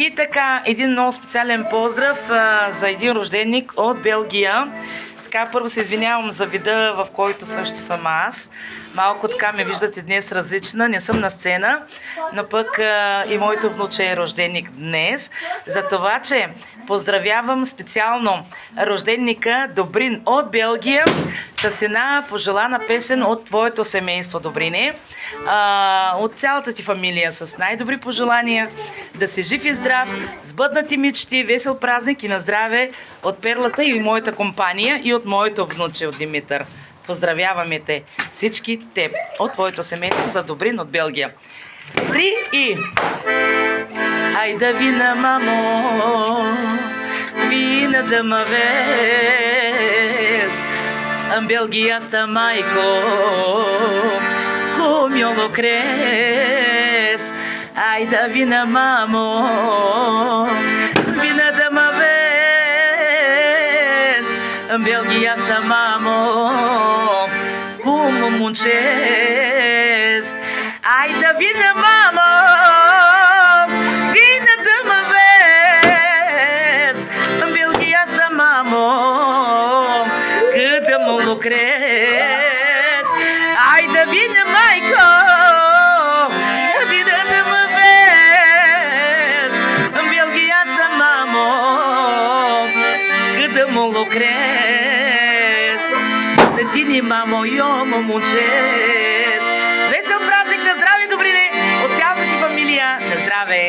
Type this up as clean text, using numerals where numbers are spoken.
И така, един много специален поздрав за един рожденик от Белгия. Така, първо се извинявам за вида, в който също съм аз. Малко така ме виждате днес различна, не съм на сцена, но пък и моето внуче е рожденик днес. За това, че поздравявам специално рожденика Добрин от Белгия с една пожелана песен от твоето семейство, Добрине. От цялата ти фамилия с най-добри пожелания, да си жив и здрав, сбъднати мечти, весел празник и на здраве от Перлата и моята компания и от моето внуче, от Димитър. Поздравяваме те, всички теб, от твоето семейство за Добрин от Белгия. 3 и... Айда вина, мамо, vine de mă vezi în Belgia asta, maico, cum eu lucrez. Айда vine, mamo, vine de mă vezi în Belgia asta, mamo, cum muncesc. Айда vine, mamo, vine de mă vezi în Belgia asta, mamo, cât de mult lucrez. Айда vine, maico, vine de mă vezi în Belgia asta, mamo, cât de mult lucrez. De tine, mamo, eu mă muncesc. Весел празник, на здраве, Добрине, от цялата ти фамилия, на здраве!